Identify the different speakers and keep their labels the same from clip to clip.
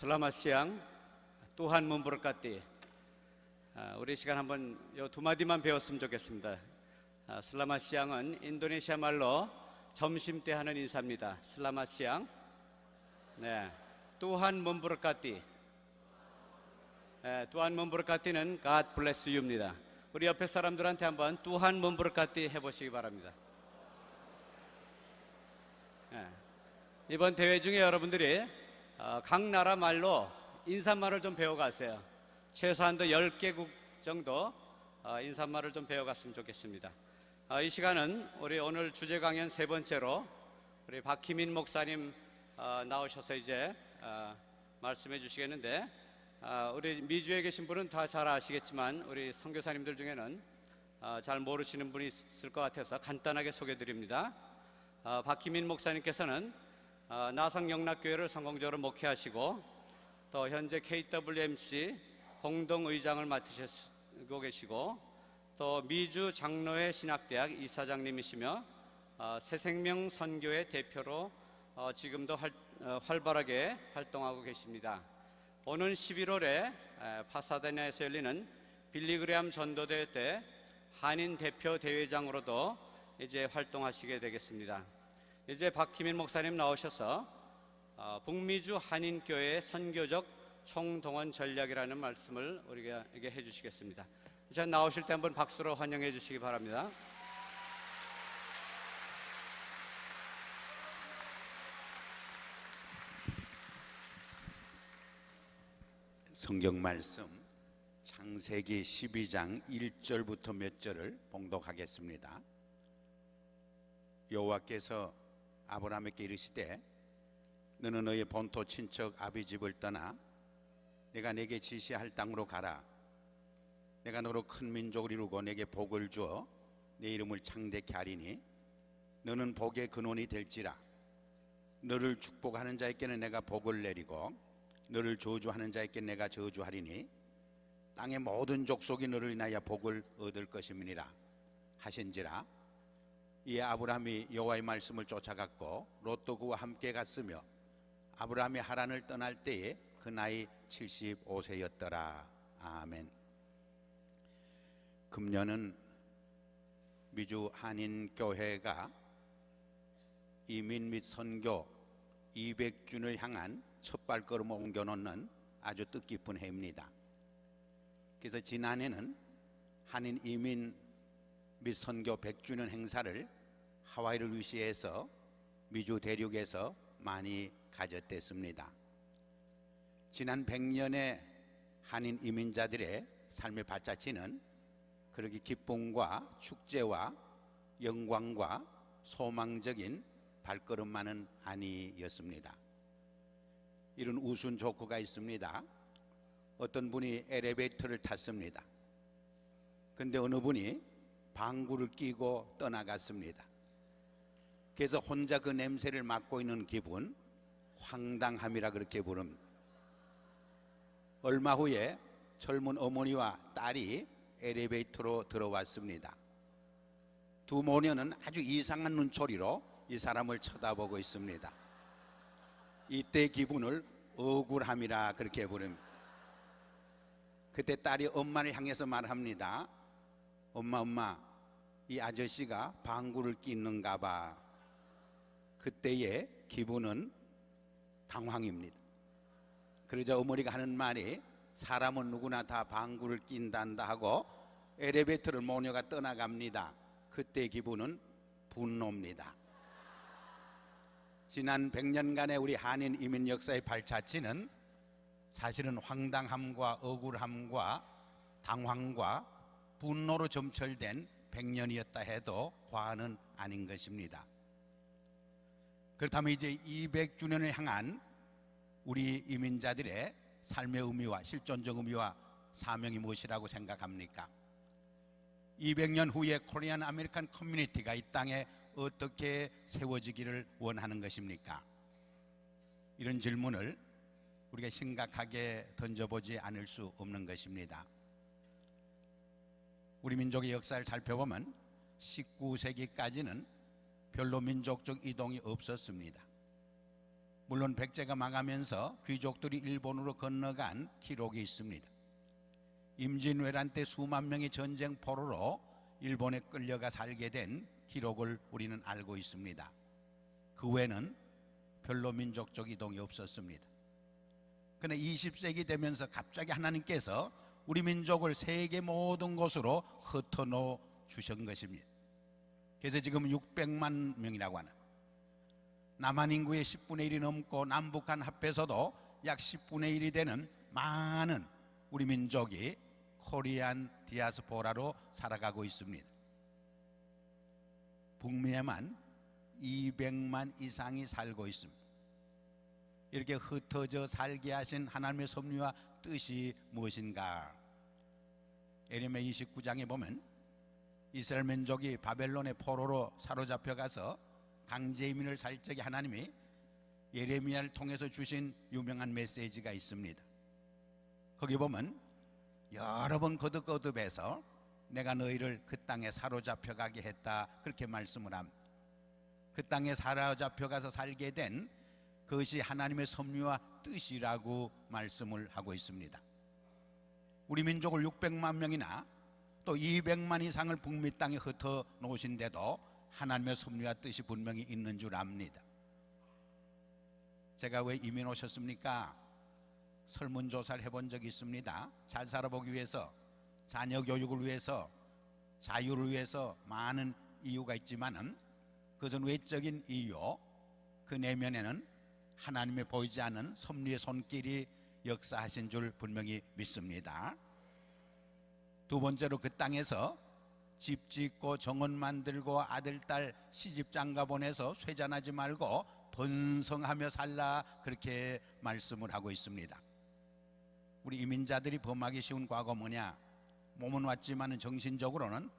Speaker 1: Selamat siang. Tuhan memberkati. 우리 시간 한번 요 두 마디만 배웠으면 좋겠습니다. Selamat siang은 인도네시아 말로 점심 때 하는 인사입니다. Selamat siang. 네, Tuhan memberkati. Tuhan memberkati는 God bless you입니다. 우리 옆에 사람들한테 한번 Tuhan memberkati 해보시기 바랍니다. 이번 대회 중에 여러분들이 각 나라 말로 인사말을 좀 배워가세요. 최소한도 10개국 정도 인사말을 좀 배워갔으면 좋겠습니다. 이 시간은 우리 오늘 주제 강연 세 번째로 우리 박희민 목사님 나오셔서 이제 말씀해 주시겠는데, 우리 미주에 계신 분은 다 잘 아시겠지만 우리 선교사님들 중에는 잘 모르시는 분이 있을 것 같아서 간단하게 소개해 드립니다. 박희민 목사님께서는 나상영락교회를 성공적으로 목회하시고 또 현재 KWMC 공동의장을 맡으시고 계시고 또 미주 장로회 신학대학 이사장님이시며 새생명 선교회 대표로 지금도 활발하게 활동하고 계십니다. 오는 11월에 파사데나에서 열리는 빌리그레암 전도대회 때 한인 대표 대회장으로도 이제 활동하시게 되겠습니다. 이제 박희민 목사님 나오셔서 북미주 한인교회의 선교적 총동원 전략이라는 말씀을 우리에게 해주시겠습니다. 자, 나오실 때 한번 박수로 환영해 주시기 바랍니다.
Speaker 2: 성경 말씀 창세기 12장 1절부터 몇 절을 봉독하겠습니다. 여호와께서 아브라함에게 이르시되 너는 너의 본토 친척 아비 집을 떠나 내가 내게 지시할 땅으로 가라. 내가 너로 큰 민족을 이루고 내게 복을 주어 내 이름을 창대케 하리니 너는 복의 근원이 될지라. 너를 축복하는 자에게는 내가 복을 내리고 너를 저주하는 자에게 내가 저주하리니 땅의 모든 족속이 너를 인하여 복을 얻을 것임이니라 하신지라. 이에 아브라함이 여호와의 말씀을 쫓아갔고 롯도 그와 함께 갔으며 아브라함이 하란을 떠날 때에 그 나이 75세였더라. 아멘. 금년은 미주 한인교회가 이민 및 선교 200주년을 향한 첫 발걸음을 옮겨놓는 아주 뜻깊은 해입니다. 그래서 지난해는 한인 이민 및 선교 100주년 행사를 하와이를 위시해서 미주 대륙에서 많이 가졌댔습니다. 지난 100년의 한인 이민자들의 삶의 발자취는 그렇게 기쁨과 축제와 영광과 소망적인 발걸음만은 아니었습니다. 이런 우스운 조크가 있습니다. 어떤 분이 엘리베이터를 탔습니다. 근데 어느 분이 방구를 끼고 떠나갔습니다. 그래서 혼자 그 냄새를 맡고 있는 기분, 황당함이라 그렇게 부릅니다. 얼마 후에 젊은 어머니와 딸이 엘리베이터로 들어왔습니다. 두 모녀는 아주 이상한 눈초리로 이 사람을 쳐다보고 있습니다. 이때 기분을 억울함이라 그렇게 부릅니다. 그때 딸이 엄마를 향해서 말합니다. 엄마, 이 아저씨가 방구를 끼는가 봐. 그때의 기분은 당황입니다. 그러자 어머니가 하는 말이 사람은 누구나 다 방구를 낀단다 하고 엘리베이터를 모녀가 떠나갑니다. 그때의 기분은 분노입니다. 지난 100년간의 우리 한인 이민 역사의 발자취는 사실은 황당함과 억울함과 당황과 분노로 점철된 100년이었다 해도 과언은 아닌 것입니다. 그렇다면 이제 200주년을 향한 우리 이민자들의 삶의 의미와 실존적 의미와 사명이 무엇이라고 생각합니까? 200년 후에 코리안 아메리칸 커뮤니티가 이 땅에 어떻게 세워지기를 원하는 것입니까? 이런 질문을 우리가 심각하게 던져보지 않을 수 없는 것입니다. 우리 민족의 역사를 살펴보면 19세기까지는 별로 민족적 이동이 없었습니다. 물론 백제가 망하면서 귀족들이 일본으로 건너간 기록이 있습니다. 임진왜란 때 수만 명의 전쟁 포로로 일본에 끌려가 살게 된 기록을 우리는 알고 있습니다. 그 외에는 별로 민족적 이동이 없었습니다. 그러나 20세기 되면서 갑자기 하나님께서 우리 민족을 세계 모든 곳으로 흩어놓아 주신 것입니다. 그래서 지금 600만 명이라고 하는, 남한 인구의 10분의 1이 넘고 남북한 합해서도 약 10분의 1이 되는 많은 우리 민족이 코리안 디아스포라로 살아가고 있습니다. 북미에만 200만 이상이 살고 있습니다. 이렇게 흩어져 살게 하신 하나님의 섭리와 뜻이 무엇인가? 예레미야 29장에 보면 이스라엘 민족이 바벨론의 포로로 사로잡혀 가서 강제 이민을 살 적에 하나님이 예레미야를 통해서 주신 유명한 메시지가 있습니다. 거기 보면 여러 번 거듭거듭해서 내가 너희를 그 땅에 사로잡혀 가게 했다, 그렇게 말씀을 합니다. 그 땅에 사로잡혀 가서 살게 된 그것이 하나님의 섭리와 뜻이라고 말씀을 하고 있습니다. 우리 민족을 600만 명이나 또 200만 이상을 북미 땅에 흩어 놓으신데도 하나님의 섭리와 뜻이 분명히 있는 줄 압니다. 제가 왜 이민 오셨습니까? 설문조사를 해본 적이 있습니다. 잘 살아보기 위해서, 자녀 교육을 위해서, 자유를 위해서 많은 이유가 있지만은 그것은 외적인 이유, 그 내면에는 하나님의 보이지 않는 섭리의 손길이 역사하신 줄 분명히 믿습니다. 두 번째로 그 땅에서 집 짓고 정원 만들고 아들, 딸 시집 장가 보내서 쇠잔하지 말고 번성하며 살라, 그렇게 말씀을 하고 있습니다. 우리 이민자들이 범하기 쉬운 과거 뭐냐? 몸은 왔지만 정신적으로는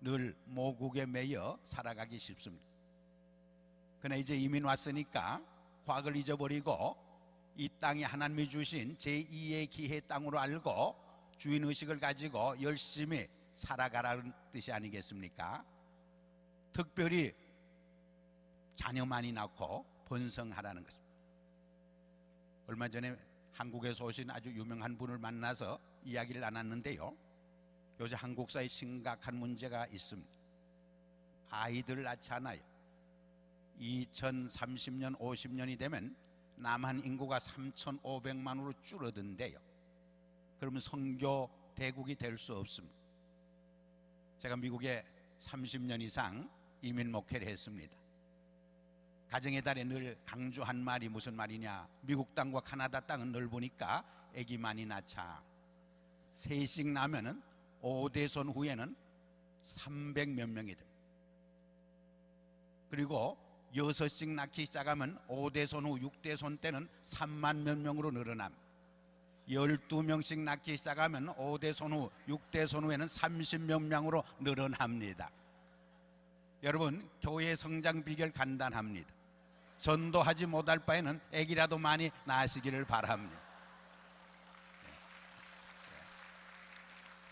Speaker 2: 늘 모국에 매여 살아가기 쉽습니다. 그러나 이제 이민 왔으니까 과거를 잊어버리고 이 땅이 하나님이 주신 제2의 기회 땅으로 알고 주인의식을 가지고 열심히 살아가라는 뜻이 아니겠습니까? 특별히 자녀 많이 낳고 번성하라는 것입니다. 얼마 전에 한국에서 오신 아주 유명한 분을 만나서 이야기를 나눴는데요, 요새 한국사에 심각한 문제가 있습니다. 아이들을 낳지 않아요. 2030년 50년이 되면 남한 인구가 3,500만으로 줄어든대요. 그러면 선교 대국이 될 수 없습니다. 제가 미국에 30년 이상 이민 목회를 했습니다. 가정의 달에 늘 강조한 말이 무슨 말이냐? 미국 땅과 카나다 땅은 넓으니까 애기 많이 낳자. 셋씩 나면은 5대손 후에는 300몇 명이 됩니다. 그리고 6씩 낳기 시작하면 5대손 후 6대손 때는 3만 몇 명으로 늘어납니다. 12명씩 낳기 시작하면 5대손 후 6대손 후에는 30몇 명으로 늘어납니다. 여러분, 교회의 성장 비결 간단합니다. 전도하지 못할 바에는 아기라도 많이 낳으시기를 바랍니다.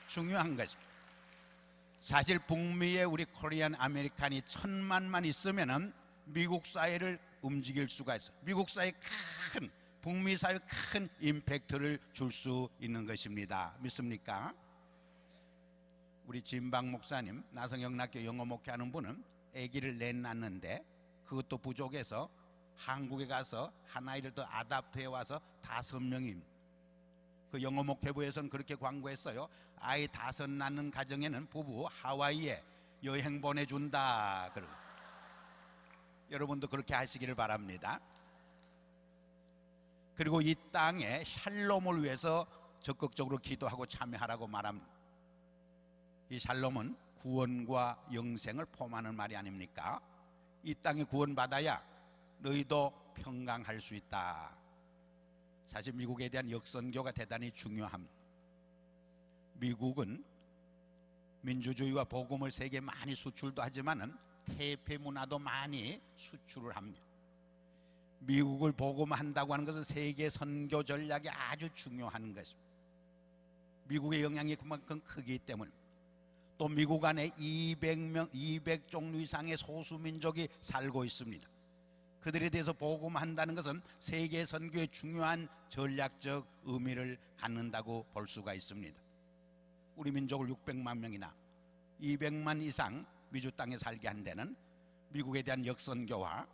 Speaker 2: 중요한 것입니다. 사실 북미에 우리 코리안 아메리칸이 1,000만만 있으면은 미국 사회를 움직일 수가 있어요. 미국 사회에 큰, 북미 사회에 큰 임팩트를 줄 수 있는 것입니다. 믿습니까? 우리 진박 목사님, 나성영락교 영어 목회하는 분은 아기를 낳았는데 그것도 부족해서 한국에 가서 한 아이를 더 아답트해 와서 5명입니다. 그 영어 목회부에서는 그렇게 광고했어요. 아이 5 낳는 가정에는 부부 하와이에 여행 보내준다. 그러고 여러분도 그렇게 하시기를 바랍니다. 그리고 이 땅에 샬롬을 위해서 적극적으로 기도하고 참여하라고 말합니다. 이 샬롬은 구원과 영생을 포함하는 말이 아닙니까? 이 땅에 구원받아야 너희도 평강할 수 있다. 사실 미국에 대한 역선교가 대단히 중요합니다. 미국은 민주주의와 복음을 세계에 많이 수출도 하지만은 태폐 문화도 많이 수출을 합니다. 미국을 복음한다고 하는 것은 세계 선교 전략이 아주 중요한 것입니다. 미국의 영향이 그만큼 크기 때문에, 또 미국 안에 200종류 이상의 소수민족이 살고 있습니다. 그들에 대해서 복음한다는 것은 세계 선교의 중요한 전략적 의미를 갖는다고 볼 수가 있습니다. 우리 민족을 600만 명이나 200만 이상 미주 땅에 살게 한 데는 미국에 대한 역선교와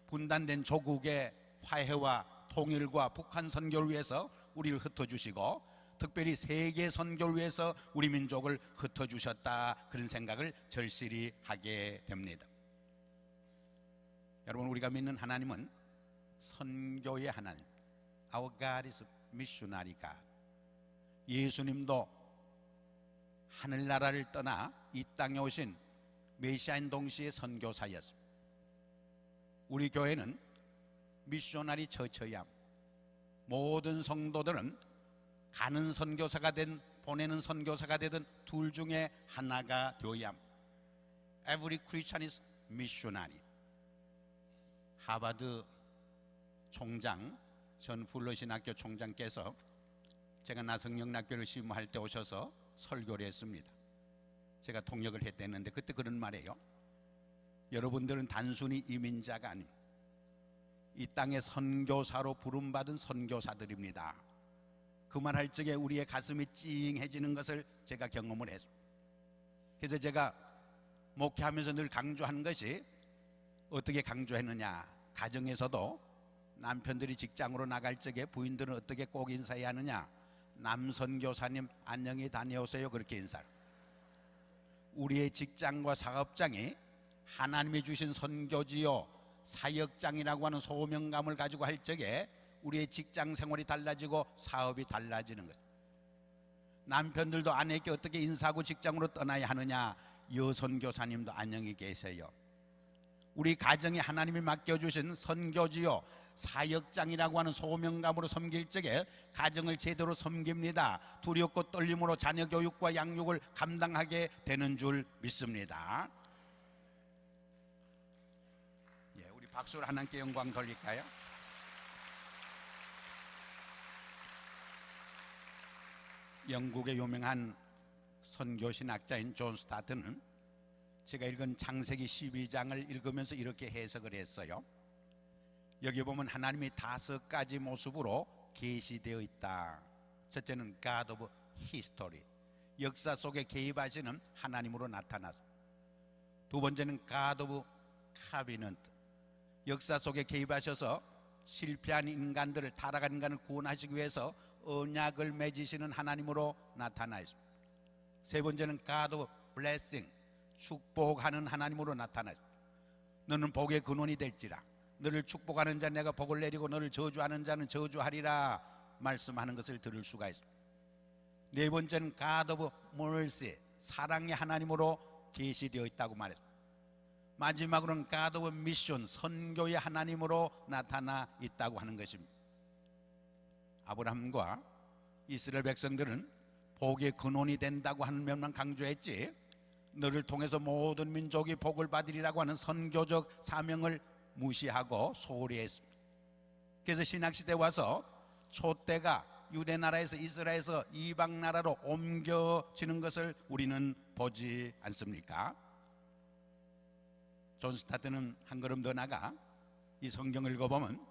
Speaker 2: 분단된 조국의 화해와 통일과 북한 선교를 위해서 우리를 흩어주시고 특별히 세계 선교를 위해서 우리 민족을 흩어주셨다, 그런 생각을 절실히 하게 됩니다. 여러분, 우리가 믿는 하나님은 선교의 하나님, Our God is missionary God. 예수님도 하늘나라를 떠나 이 땅에 오신 메시아인 동시에 선교사였습니다. 우리 교회는 미셔너리 처처야, 모든 성도들은 가는 선교사가 된 보내는 선교사가 되든 둘 중에 하나가 되어야 합니다. Every Christian is missionary. 하버드 총장 전 풀러신학교 총장께서 제가 나성영락교를 심무할 때 오셔서 설교를 했습니다. 제가 통역을 했댔는데 그때 그런 말이에요. 여러분들은 단순히 이민자가 아닙니다. 이 땅의 선교사로 부름받은 선교사들입니다. 그 말 할 적에 우리의 가슴이 찡해지는 것을 제가 경험을 했습니다. 그래서 제가 목회하면서 늘 강조한 것이, 어떻게 강조했느냐, 가정에서도 남편들이 직장으로 나갈 적에 부인들은 어떻게 꼭 인사해야 하느냐, 남선교사님 안녕히 다녀오세요, 그렇게 인사를. 우리의 직장과 사업장이 하나님이 주신 선교지요 사역장이라고 하는 소명감을 가지고 할 적에 우리의 직장 생활이 달라지고 사업이 달라지는 것. 남편들도 아내에게 어떻게 인사하고 직장으로 떠나야 하느냐, 여선교사님도 안녕히 계세요. 우리 가정이 하나님이 맡겨주신 선교지요 사역장이라고 하는 소명감으로 섬길 적에 가정을 제대로 섬깁니다. 두렵고 떨림으로 자녀 교육과 양육을 감당하게 되는 줄 믿습니다. 예, 우리 박수로 하나님께 영광 돌릴까요? 영국의 유명한 선교신학자인 존 스타트는 제가 읽은 창세기 12장을 읽으면서 이렇게 해석을 했어요. 여기 보면 하나님이 5가지 모습으로 계시되어 있다. 첫째는 God of History, 역사 속에 개입하시는 하나님으로 나타났습니다. 두 번째는 God of Covenant, 역사 속에 개입하셔서 실패한 인간들을, 타락한 인간을 구원하시기 위해서 언약을 맺으시는 하나님으로 나타나 있습니다. 세 번째는 God of Blessing, 축복하는 하나님으로 나타나 있습니다. 너는 복의 근원이 될지라, 너를 축복하는 자 내가 복을 내리고 너를 저주하는 자는 저주하리라 말씀하는 것을 들을 수가 있습니다. 네 번째는 God of Mercy, 사랑의 하나님으로 계시되어 있다고 말했습니다. 마지막으로는 God of Mission, 선교의 하나님으로 나타나 있다고 하는 것입니다. 아브라함과 이스라엘 백성들은 복의 근원이 된다고 하는 면만 강조했지, 너를 통해서 모든 민족이 복을 받으리라고 하는 선교적 사명을 무시하고 소홀히 했습니다. 그래서 신학시대에 와서 촛대가 유대나라에서 이스라엘에서 이방나라로 옮겨지는 것을 우리는 보지 않습니까? 존 스타트는 한 걸음 더 나가 이 성경을 읽어보면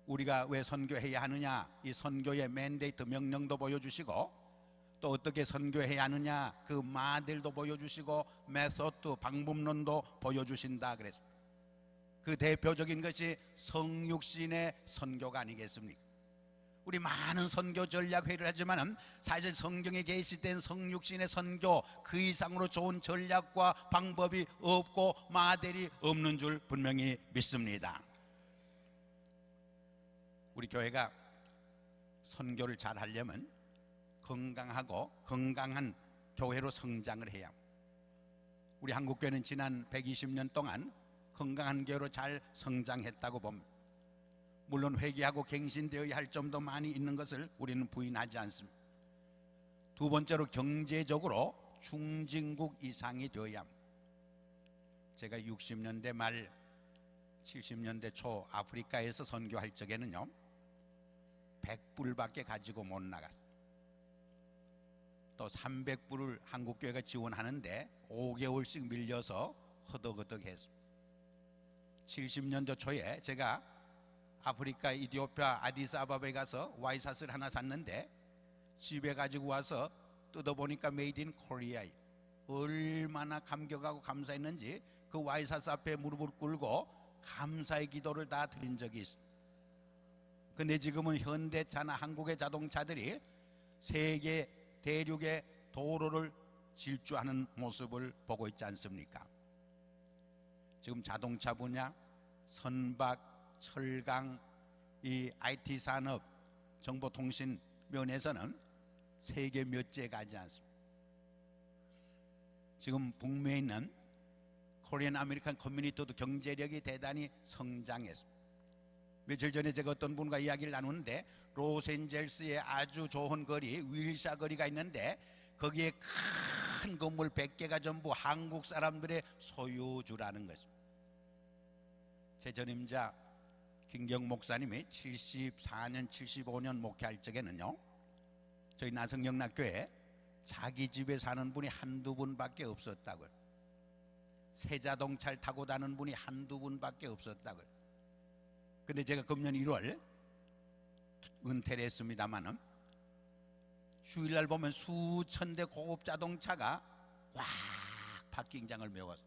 Speaker 2: 우리가 왜 선교해야 하느냐, 이 선교의 맨데이트 명령도 보여주시고 또 어떻게 선교해야 하느냐 그 마들도 보여주시고 메소드 방법론도 보여주신다 그랬습니다. 그 대표적인 것이 성육신의 선교가 아니겠습니까? 우리 많은 선교 전략 회의를 하지만 사실 성경에 계시된 성육신의 선교 그 이상으로 좋은 전략과 방법이 없고 마델이 없는 줄 분명히 믿습니다. 우리 교회가 선교를 잘 하려면 건강하고 건강한 교회로 성장을 해야 합니다. 우리 한국교회는 지난 120년 동안 건강한 교회로 잘 성장했다고 봅니다. 물론 회개하고 갱신되어야 할 점도 많이 있는 것을 우리는 부인하지 않습니다. 두 번째로 경제적으로 중진국 이상이 되어야 합니다. 제가 60년대 말 70년대 초 아프리카에서 선교할 적에는요 100불밖에 가지고 못 나갔어요. 또 300불을 한국교회가 지원하는데 5개월씩 밀려서 허덕허덕 했습니다. 70년도 초에 제가 아프리카 이디오피아 아디스아바바에 가서 와이샷을 하나 샀는데 집에 가지고 와서 뜯어보니까 메이드 인 코리아. 얼마나 감격하고 감사했는지 그 와이샷 앞에 무릎을 꿇고 감사의 기도를 다 드린 적이 있습니다. 근데 지금은 현대차나 한국의 자동차들이 세계 대륙의 도로를 질주하는 모습을 보고 있지 않습니까? 지금 자동차 분야, 선박, 철강, 이 IT 산업, 정보통신 면에서는 세계 몇째 가지 않습니다. 지금 북미에 있는 코리안 아메리칸 커뮤니티도 경제력이 대단히 성장했습니다. 며칠 전에 제가 어떤 분과 이야기를 나누는데 로스앤젤스에 아주 좋은 거리, 윌샤 거리가 있는데 거기에 큰 건물 100개가 전부 한국 사람들의 소유주라는 것입니다. 제 전임자 김경 목사님이 74년, 75년 목회할 적에는요, 저희 나성영락교회 자기 집에 사는 분이 한두 분밖에 없었다고요. 새 자동차를 타고 다니는 분이 한두 분밖에 없었다고요. 근데 제가 금년 1월 은퇴를 했습니다마는 주일날 보면 수천 대 고급 자동차가 꽉 파킹장을 메워서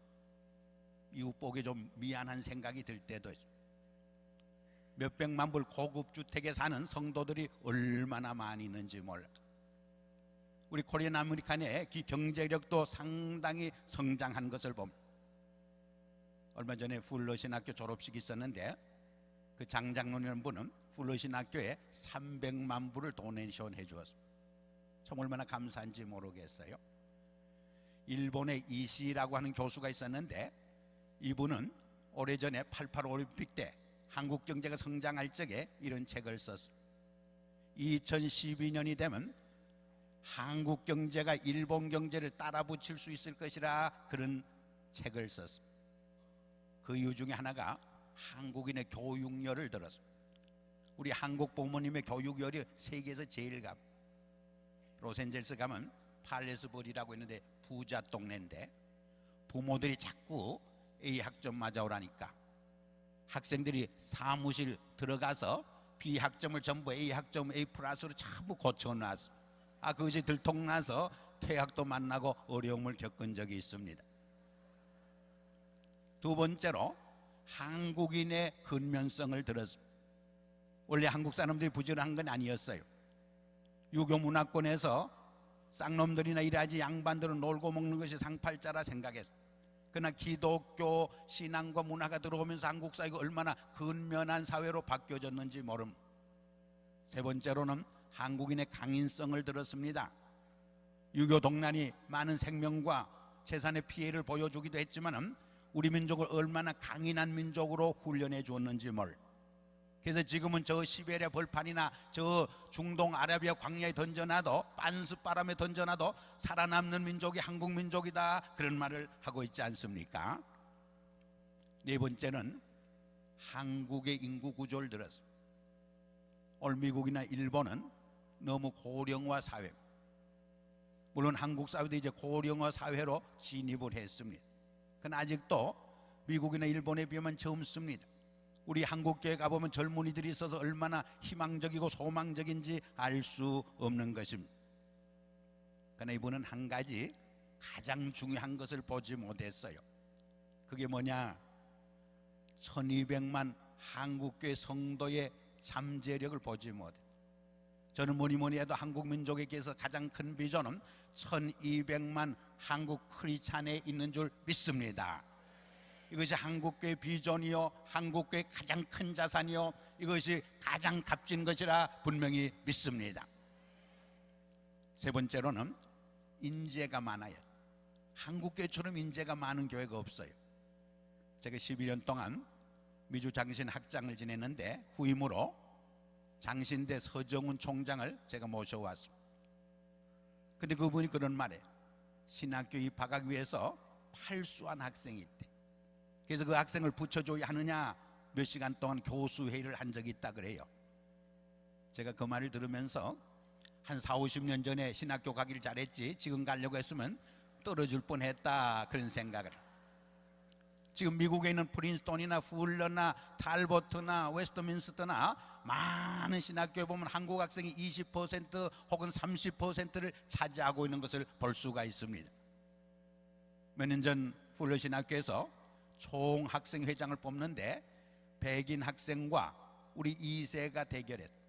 Speaker 2: 이웃 보기 좀 미안한 생각이 들 때도 있습니다. 몇백만 불 고급 주택에 사는 성도들이 얼마나 많이 있는지 몰라. 우리 코리안 아메리칸의 경제력도 상당히 성장한 것을 봅니다. 얼마 전에 풀러 신학교 졸업식이 있었는데 그 장장로라는 분은 풀러 신학교에 300만 불을 도네이션 해주었습니다. 참 얼마나 감사한지 모르겠어요. 일본의 이시라고 하는 교수가 있었는데 이분은 오래전에 88 올림픽 때 한국 경제가 성장할 적에 이런 책을 썼습니다. 2012년이 되면 한국 경제가 일본 경제를 따라붙일 수 있을 것이라 그런 책을 썼습니다. 그 이유 중에 하나가 한국인의 교육열을 들었습니다. 우리 한국 부모님의 교육열이 세계에서 제일 갑니다. 로스앤젤스 가면 팔레스버리라고 있는데 부자 동네인데 부모들이 자꾸 A 학점 맞아오라니까 학생들이 사무실 들어가서 B 학점을 전부 A 학점 A 플러스로 전부 고쳐놨어. 그것이 들통나서 퇴학도 만나고 어려움을 겪은 적이 있습니다. 두 번째로 한국인의 근면성을 들었습니다. 원래 한국 사람들이 부지런한 건 아니었어요. 유교 문화권에서 쌍놈들이나 이라지 양반들은 놀고 먹는 것이 상팔자라 생각했어요. 그러나 기독교 신앙과 문화가 들어오면서 한국 사회가 얼마나 근면한 사회로 바뀌어졌는지 모릅니다. 세 번째로는 한국인의 강인성을 들었습니다. 유교 동란이 많은 생명과 재산의 피해를 보여주기도 했지만 우리 민족을 얼마나 강인한 민족으로 훈련해 주었는지 몰라. 그래서 지금은 저 시베리아 벌판이나 저 중동 아라비아 광야에 던져놔도 빤스바람에 던져놔도 살아남는 민족이 한국 민족이다 그런 말을 하고 있지 않습니까? 네 번째는 한국의 인구 구조를 들었습니다. 오늘 미국이나 일본은 너무 고령화 사회, 물론 한국 사회도 이제 고령화 사회로 진입을 했습니다. 그러나 아직도 미국이나 일본에 비하면 젊습니다. 우리 한국교회 가보면 젊은이들이 있어서 얼마나 희망적이고 소망적인지 알 수 없는 것입니다. 그러나 이분은 한 가지 가장 중요한 것을 보지 못했어요. 그게 뭐냐? 1200만 한국교회 성도의 잠재력을 보지 못했어요. 저는 뭐니 해도 한국 민족에게서 가장 큰 비전은 1200만 한국 크리스찬에 있는 줄 믿습니다. 이것이 한국교회 비전이요, 한국교회 가장 큰 자산이요, 이것이 가장 값진 것이라 분명히 믿습니다. 세 번째로는 인재가 많아요. 한국교회처럼 인재가 많은 교회가 없어요. 제가 12년 동안 미주 장신 학장을 지냈는데 후임으로 장신대 서정훈 총장을 제가 모셔왔습니다. 근데 그분이 그런 말이에요. 신학교 입학하기 위해서 팔수한 학생이 있대. 그래서 그 학생을 붙여줘야 하느냐 몇 시간 동안 교수회의를 한 적이 있다 그래요. 제가 그 말을 들으면서 한 40-50년 전에 신학교 가기를 잘했지 지금 가려고 했으면 떨어질 뻔했다 그런 생각을. 지금 미국에 있는 프린스턴이나 풀러나 탈버트나 웨스트민스터나 많은 신학교에 보면 한국 학생이 20% 혹은 30%를 차지하고 있는 것을 볼 수가 있습니다. 몇 년 전 풀러 신학교에서 총 학생 회장을 뽑는데 백인 학생과 우리 2세가 대결했어요.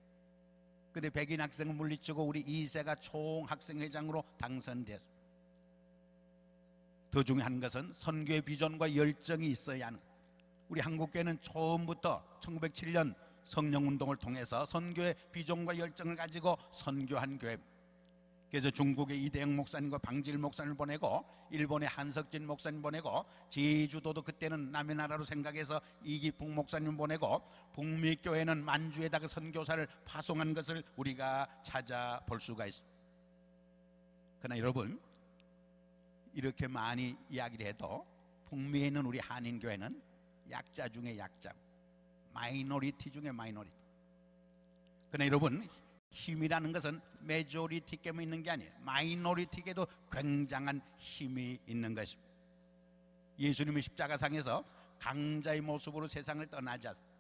Speaker 2: 근데 백인 학생을 물리치고 우리 2세가 총 학생 회장으로 당선됐어요. 더 중요한 것은 선교의 비전과 열정이 있어야 하는 거예요. 우리 한국교회는 처음부터 1907년 성령운동을 통해서 선교의 비전과 열정을 가지고 선교한 교회입니다. 그래서 중국의 이대영 목사님과 방질 목사님을 보내고 일본의 한석진 목사님 보내고 제주도도 그때는 남의 나라로 생각해서 이기풍 목사님 보내고 북미 교회는 만주에다가 선교사를 파송한 것을 우리가 찾아볼 수가 있습니다. 그러나 여러분, 이렇게 많이 이야기를 해도 북미에 있는 우리 한인교회는 약자 중에 약자, 마이너리티 중에 마이너리티. 그러나 여러분, 힘이라는 것은 메조리티께만 있는 게 아니에요. 마이너리티에도 굉장한 힘이 있는 것입니다. 예수님의 십자가상에서 강자의 모습으로 세상을 떠나지 않습니다.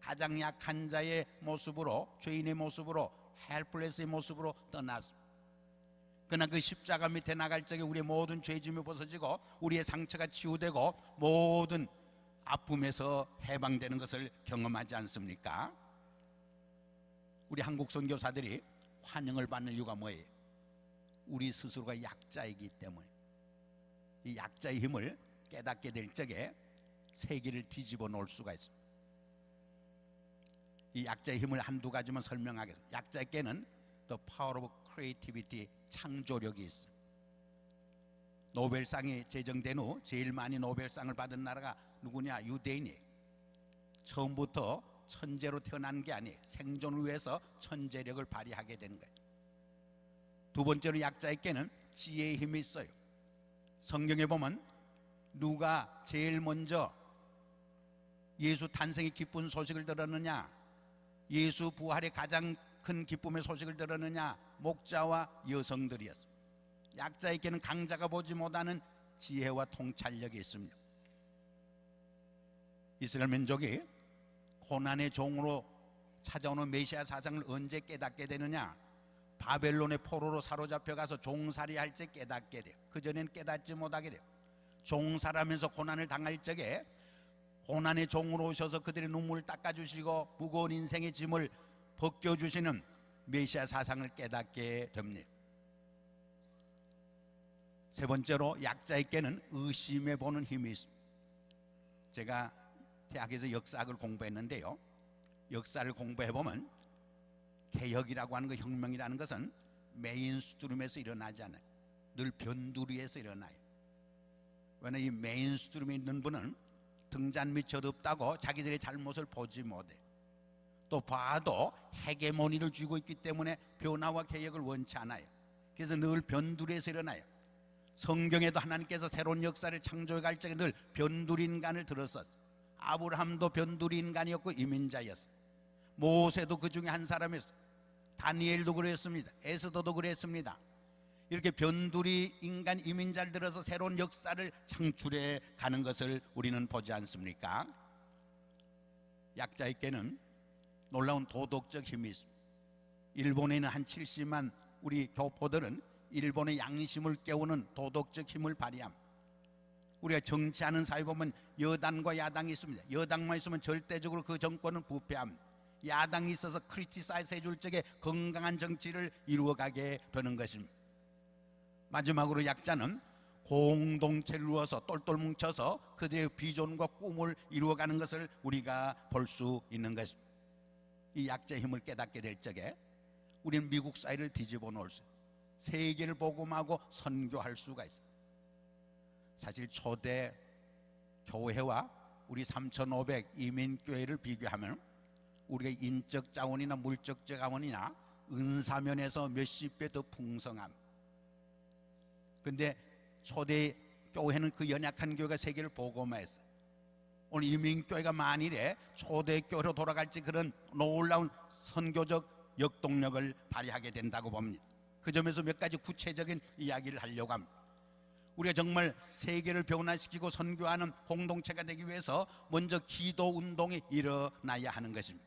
Speaker 2: 가장 약한 자의 모습으로, 죄인의 모습으로, 헬플레스의 모습으로 떠났습니다. 그러나 그 십자가 밑에 나갈 적에 우리의 모든 죄짐이 벗어지고 우리의 상처가 치유되고 모든 아픔에서 해방되는 것을 경험하지 않습니까? 우리 한국 선교사들이 환영을 받는 이유가 뭐예요? 우리 스스로가 약자이기 때문에. 이 약자의 힘을 깨닫게 될 적에 세계를 뒤집어 놓을 수가 있습니다. 이 약자의 힘을 한두 가지만 설명하겠습니다. 약자에게는 The Power of Creativity, 창조력이 있습니다. 노벨상이 제정된 후 제일 많이 노벨상을 받은 나라가 누구냐? 유대인이에요. 처음부터 천재로 태어난 게 아니에요. 생존을 위해서 천재력을 발휘하게 되는 거예요. 두 번째로 약자에게는 지혜의 힘이 있어요. 성경에 보면 누가 제일 먼저 예수 탄생의 기쁜 소식을 들었느냐? 예수 부활의 가장 큰 기쁨의 소식을 들었느냐? 목자와 여성들이었습니다. 약자에게는 강자가 보지 못하는 지혜와 통찰력이 있습니다. 이스라엘 민족이 고난의 종으로 찾아오는 메시아 사상을 언제 깨닫게 되느냐? 바벨론의 포로로 사로잡혀 가서 종살이 할 때 깨닫게 돼요. 그전에는 깨닫지 못하게 돼요. 종살하면서 고난을 당할 적에 고난의 종으로 오셔서 그들의 눈물을 닦아주시고 무거운 인생의 짐을 벗겨주시는 메시아 사상을 깨닫게 됩니다. 세 번째로 약자에게는 의심해 보는 힘이 있습니다. 제가 대학에서 역사학을 공부했는데요, 역사를 공부해보면 개혁이라고 하는 것, 혁명이라는 것은 메인스트림에서 일어나지 않아요. 늘 변두리에서 일어나요. 왜냐하면 이 메인스트림에 있는 분은 등잔 밑이 어둡다고 자기들의 잘못을 보지 못해요. 또 봐도 헤게모니를 쥐고 있기 때문에 변화와 개혁을 원치 않아요. 그래서 늘 변두리에서 일어나요. 성경에도 하나님께서 새로운 역사를 창조해 갈 적에 늘 변두리 인간을 들었었어요. 아브라함도 변두리 인간이었고 이민자였어요. 모세도 그 중에 한 사람이었어요. 다니엘도 그랬습니다. 에스더도 그랬습니다. 이렇게 변두리 인간 이민자를 들어서 새로운 역사를 창출해 가는 것을 우리는 보지 않습니까? 약자에게는 놀라운 도덕적 힘이 있습니다. 일본에 있는 한 70만 우리 교포들은 일본의 양심을 깨우는 도덕적 힘을 발휘합니다. 우리가 정치하는 사회 보면 여당과 야당이 있습니다. 여당만 있으면 절대적으로 그 정권은 부패합니다. 야당이 있어서 크리티사이즈 해줄 적에 건강한 정치를 이루어가게 되는 것입니다. 마지막으로 약자는 공동체를 이루어서 똘똘 뭉쳐서 그들의 비전과 꿈을 이루어가는 것을 우리가 볼 수 있는 것입니다. 이 약자의 힘을 깨닫게 될 적에 우리는 미국 사회를 뒤집어 놓을 수 있어요. 세계를 복음하고 선교할 수가 있어요. 사실 초대 교회와 우리 3,500 이민교회를 비교하면 우리가 인적 자원이나 물적 자원이나 은사면에서 몇십 배 더 풍성합니다. 그런데 초대 교회는 그 연약한 교회가 세계를 복음화했어요. 오늘 이민교회가 만일에 초대교회로 돌아갈지 그런 놀라운 선교적 역동력을 발휘하게 된다고 봅니다. 그 점에서 몇 가지 구체적인 이야기를 하려고 합니다. 우리가 정말 세계를 변화시키고 선교하는 공동체가 되기 위해서 먼저 기도 운동이 일어나야 하는 것입니다.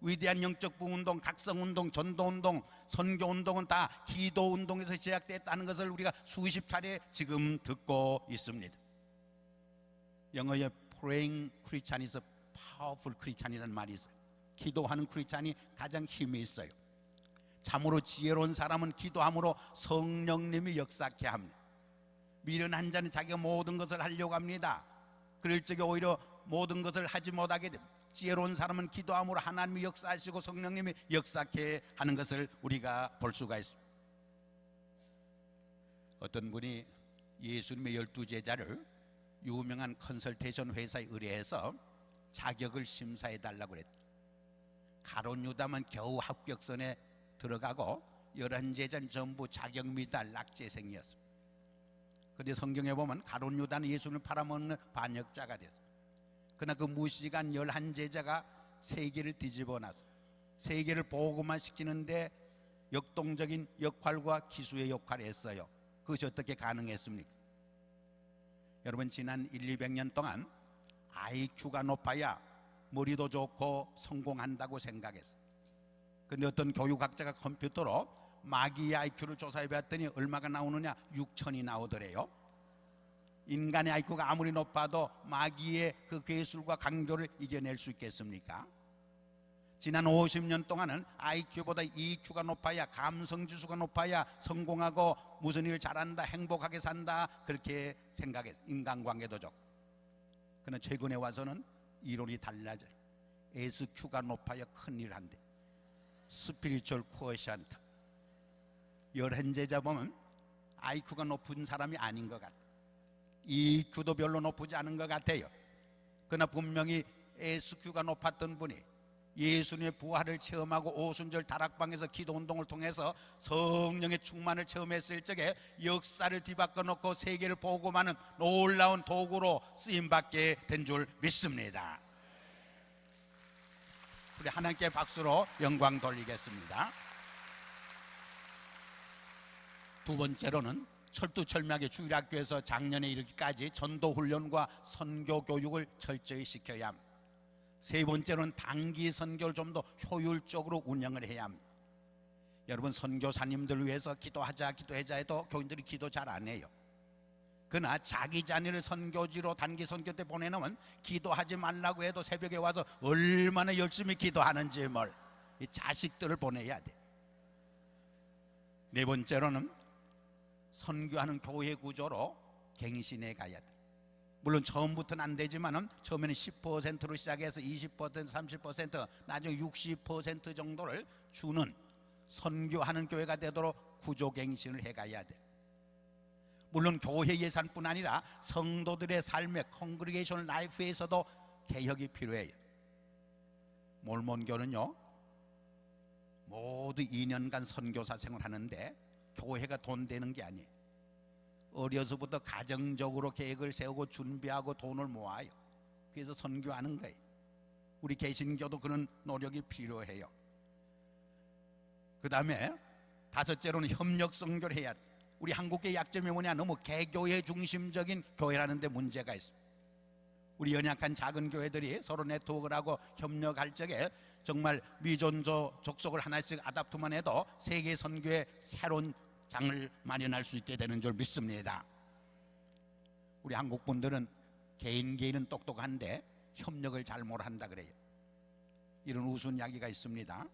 Speaker 2: 위대한 영적 부운동, 각성운동, 전도운동, 선교운동은 다 기도운동에서 시작됐다는 것을 우리가 수십 차례 지금 듣고 있습니다. 영어에 praying Christian is a powerful Christian이라는 말이 있어요. 기도하는 크리스찬이 가장 힘이 있어요. 참으로 지혜로운 사람은 기도함으로 성령님이 역사케 합니다. 미련한 자는 자기가 모든 것을 하려고 합니다. 그럴 적에 오히려 모든 것을 하지 못하게 됩니다. 지혜로운 사람은 기도함으로 하나님이 역사하시고 성령님이 역사케 하는 것을 우리가 볼 수가 있습니다. 어떤 분이 예수님의 12제자를 유명한 컨설테이션 회사에 의뢰해서 자격을 심사해 달라고 그랬다. 가룟 유다만 겨우 합격선에 들어가고 11제자는 전부 자격 미달 낙제생이었습니다. 그런데 성경에 보면 가룟 유다는 예수님을 팔아먹는 반역자가 됐습니다. 그러나 그 무시간 11제자가 세계를 뒤집어 놨어. 세계를 보고만 시키는데 역동적인 역할과 기수의 역할을 했어요. 그것이 어떻게 가능했습니까? 여러분, 지난 200년 동안 IQ가 높아야 머리도 좋고 성공한다고 생각했어요. 그런데 어떤 교육학자가 컴퓨터로 마귀의 IQ를 조사해 봤더니 얼마가 나오느냐? 6천이 나오더래요. 인간의 IQ가 아무리 높아도 마귀의 그 괴술과 강도를 이겨낼 수 있겠습니까? 지난 50년 동안은 IQ보다 EQ가 높아야, 감성지수가 높아야 성공하고 무슨 일을 잘한다, 행복하게 산다, 그렇게 생각했어요. 인간관계도 좋고. 그러나 최근에 와서는 이론이 달라져요. SQ가 높아야 큰일 한대. 스피리추얼 쿼션트. 11제자 보면 IQ가 높은 사람이 아닌 것 같아요. EQ도 별로 높지 않은 것 같아요. 그러나 분명히 SQ가 높았던 분이 예수님의 부활을 체험하고 오순절 다락방에서 기도운동을 통해서 성령의 충만을 체험했을 적에 역사를 뒤바꿔 놓고 세계를 보고만은 놀라운 도구로 쓰임받게 된 줄 믿습니다. 우리 하나님께 박수로 영광 돌리겠습니다. 두 번째로는 철두철미하게 주일학교에서 작년에 이르기까지 전도훈련과 선교교육을 철저히 시켜야 합니다. 세 번째로는 단기 선교를 좀 더 효율적으로 운영을 해야 합니다. 여러분, 선교사님들을 위해서 기도하자 해도 교인들이 기도 잘 안 해요. 그러나 자기 자녀를 선교지로 단기 선교 때 보내놓으면 기도하지 말라고 해도 새벽에 와서 얼마나 열심히 기도하는지 이 자식들을 보내야 돼. 네 번째로는 선교하는 교회 구조로 갱신해 가야 돼. 물론 처음부터는 안 되지만은 처음에는 10%로 시작해서 20%, 30%, 나중에 60% 정도를 주는 선교하는 교회가 되도록 구조 갱신을 해가야 돼. 물론 교회 예산뿐 아니라 성도들의 삶의 컨그리게이션 라이프에서도 개혁이 필요해요. 몰몬교는요, 모두 2년간 선교사 생활하는데 교회가 돈 되는 게 아니에요. 어려서부터 가정적으로 계획을 세우고 준비하고 돈을 모아요. 그래서 선교하는 거예요. 우리 개신교도 그런 노력이 필요해요. 그 다음에 다섯째로는 협력 선교를 해야 돼. 우리 한국의 약점이 뭐냐? 너무 개교회 중심적인 교회라는 데 문제가 있습니다. 우리 연약한 작은 교회들이 서로 네트워크를 하고 협력할 적에 정말 미존조 족속을 하나씩 아답트만 해도 세계 선교의 새로운 장을 마련할 수 있게 되는 줄 믿습니다. 우리 한국 분들은 개인은 똑똑한데 협력을 잘 못한다 그래요. 이런 우스운 이야기가 있습니다.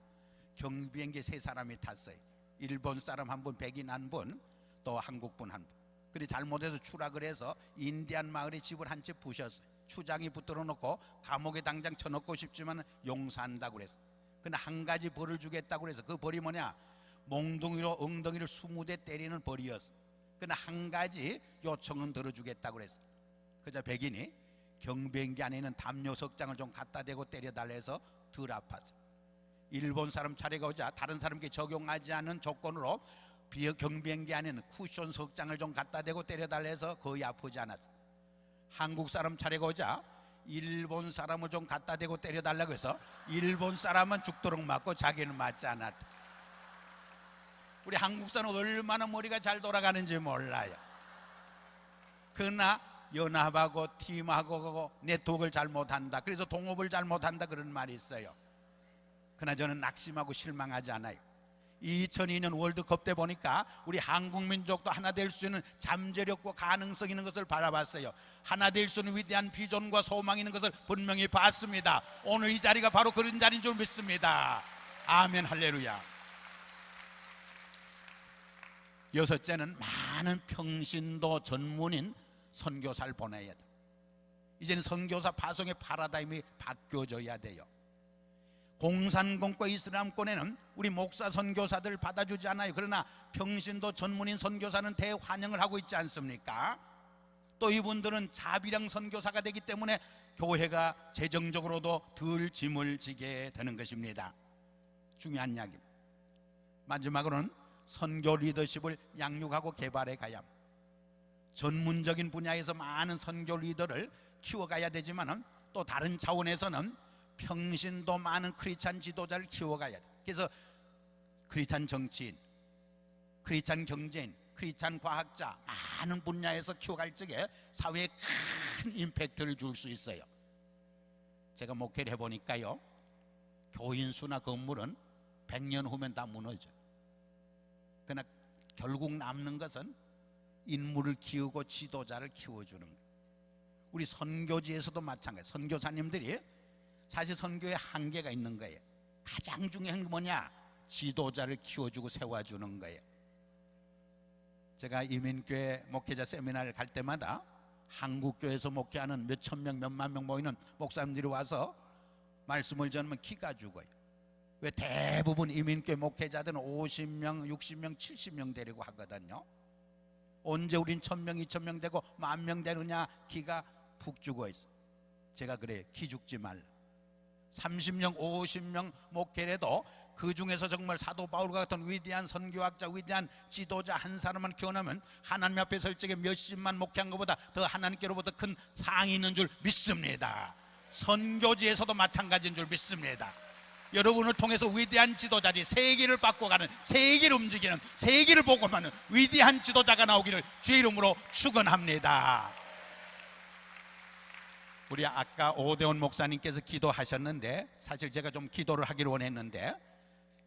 Speaker 2: 경비행기 3사람이 탔어요. 일본 사람 한 분, 백인 한 분, 또 한국 분 한 분. 그래 잘못해서 추락을 해서 인디안 마을의 집을 한 채 부셨어요. 추장이 붙들어 놓고 감옥에 당장 쳐넣고 싶지만 용서한다고 그랬어요. 근데 한 가지 벌을 주겠다고 그래서 그 벌이 뭐냐? 몽둥이로 엉덩이를 20대 때리는 벌이었어. 그러나 한 가지 요청은 들어주겠다고 그랬어. 그자 백인이 경비행기 안에 있는 담요 석장을 좀 갖다 대고 때려달라 해서 덜 아팠어. 일본 사람 차례가 오자 다른 사람께 적용하지 않은 조건으로 경비행기 안에는 쿠션 석장을 좀 갖다 대고 때려달라 해서 거의 아프지 않았어. 한국 사람 차례가 오자 일본 사람을 좀 갖다 대고 때려달라고 해서 일본 사람은 죽도록 맞고 자기는 맞지 않았다. 우리 한국 사람은 얼마나 머리가 잘 돌아가는지 몰라요. 그러나 연합하고 팀하고 네트워크를 잘 못한다, 그래서 동업을 잘 못한다, 그런 말이 있어요. 그러나 저는 낙심하고 실망하지 않아요. 2002년 월드컵 때 보니까 우리 한국민족도 하나 될 수 있는 잠재력과 가능성 있는 것을 바라봤어요. 하나 될 수 있는 위대한 비전과 소망이 있는 것을 분명히 봤습니다. 오늘 이 자리가 바로 그런 자리인 줄 믿습니다. 아멘, 할렐루야. 여섯째는 많은 평신도 전문인 선교사를 보내야 돼. 이제는 선교사 파송의 파라다임이 바뀌어져야 돼요. 공산권과 이슬람권에는 우리 목사 선교사들 받아주지 않아요. 그러나 평신도 전문인 선교사는 대환영을 하고 있지 않습니까? 또 이분들은 자비량 선교사가 되기 때문에 교회가 재정적으로도 덜 짐을 지게 되는 것입니다. 중요한 이야기입니다. 마지막으로는 선교 리더십을 양육하고 개발해 가야 합니다. 전문적인 분야에서 많은 선교 리더를 키워가야 되지만 또 다른 차원에서는 평신도 많은 크리스찬 지도자를 키워가야 돼. 그래서 크리스찬 정치인, 크리스찬 경제인, 크리스찬 과학자 많은 분야에서 키워갈 적에 사회에 큰 임팩트를 줄 수 있어요. 제가 목회를 해보니까요, 교인 수나 건물은 100년 후면 다 무너져요. 그러나 결국 남는 것은 인물을 키우고 지도자를 키워주는 거예요. 우리 선교지에서도 마찬가지. 선교사님들이 사실 선교에 한계가 있는 거예요. 가장 중요한 게 뭐냐? 지도자를 키워주고 세워주는 거예요. 제가 이민교회 목회자 세미나를 갈 때마다 한국교회에서 목회하는 몇천 명, 몇만 명 모이는 목사님들이 와서 말씀을 전하면 기가 죽어요. 왜? 대부분 이민교회 목회자들은 50명, 60명, 70명 데리고 하거든요. 언제 우린 1000명, 2000명 되고 10,000명 되느냐, 기가 푹 죽어 있어. 제가 그래요. 기 죽지 말라. 30명, 50명 목회를 해도 그 중에서 정말 사도 바울과 같은 위대한 선교학자, 위대한 지도자 한 사람만 키워내면 하나님 앞에 설 적에 몇십만 목회한 것보다 더 하나님께로부터 큰 상이 있는 줄 믿습니다. 선교지에서도 마찬가지인 줄 믿습니다. 여러분을 통해서 위대한 지도자들이 세계를 바꿔가는, 세계를 움직이는, 세계를 복음하는 위대한 지도자가 나오기를 주의 이름으로 축원합니다. 우리 아까 오대원 목사님께서 기도하셨는데, 사실 제가 좀 기도를 하기를 원했는데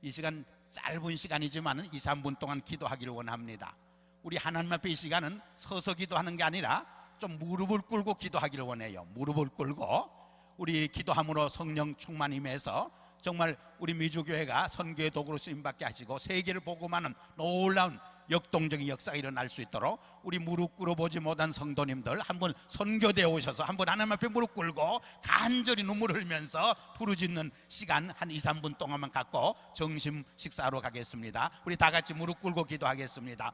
Speaker 2: 이 시간 짧은 시간이지만 2, 3분 동안 기도하기를 원합니다. 우리 하나님 앞에 이 시간은 서서 기도하는 게 아니라 좀 무릎을 꿇고 기도하기를 원해요. 무릎을 꿇고 우리 기도함으로 성령 충만 임해서 정말 우리 미주교회가 선교의 도구로 쓰임받게 하시고 세계를 복음하는 놀라운 역동적인 역사가 일어날 수 있도록 우리 무릎 꿇어보지 못한 성도님들 한번 선교대에 오셔서 한번 하나님 앞에 무릎 꿇고 간절히 눈물을 흘리면서 부르짖는 시간 한 2, 3분 동안만 갖고 점심 식사하러 가겠습니다. 우리 다 같이 무릎 꿇고 기도하겠습니다.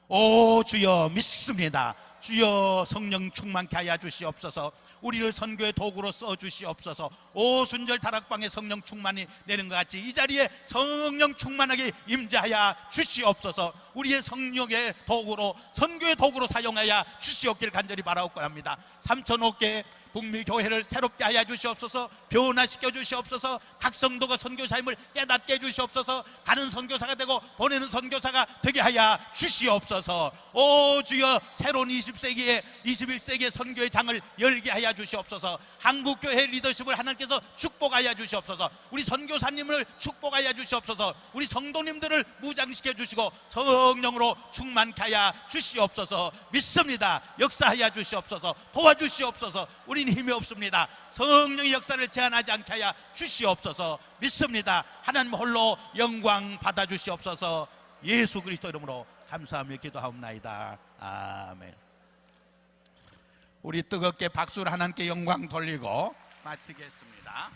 Speaker 2: 오 주여 믿습니다. 주여 성령 충만케 하여 주시옵소서. 우리를 선교의 도구로 써주시옵소서. 오 순절 다락방에 성령 충만이 내는 것 같이 이 자리에 성령 충만하게 임재하여 주시옵소서. 우리의 성령의 도구로, 선교의 도구로 사용하여 주시옵기를 간절히 바라옵고합니다. 3,500개 북미 교회를 새롭게 하여 주시옵소서. 변화시켜 주시옵소서. 각 성도가 선교사임을 깨닫게 해 주시옵소서. 가는 선교사가 되고 보내는 선교사가 되게 하여 주시옵소서. 오 주여 새로운 20세기에 21세기의 선교의 장을 열게 하여 주시옵소서. 한국교회 리더십을 하나님께서 축복하여 주시옵소서. 우리 선교사님을 축복하여 주시옵소서. 우리 성도님들을 무장시켜 주시고 성령으로 충만케 하여 주시옵소서. 믿습니다. 역사하여 주시옵소서. 도와주시옵소서. 우리는 힘이 없습니다. 성령의 역사를 제한하지 않게 하여 주시옵소서. 믿습니다. 하나님 홀로 영광 받아 주시옵소서. 예수 그리스도 이름으로 감사하며 기도하옵나이다. 아멘. 우리 뜨겁게 박수를 하나님께 영광 돌리고 마치겠습니다.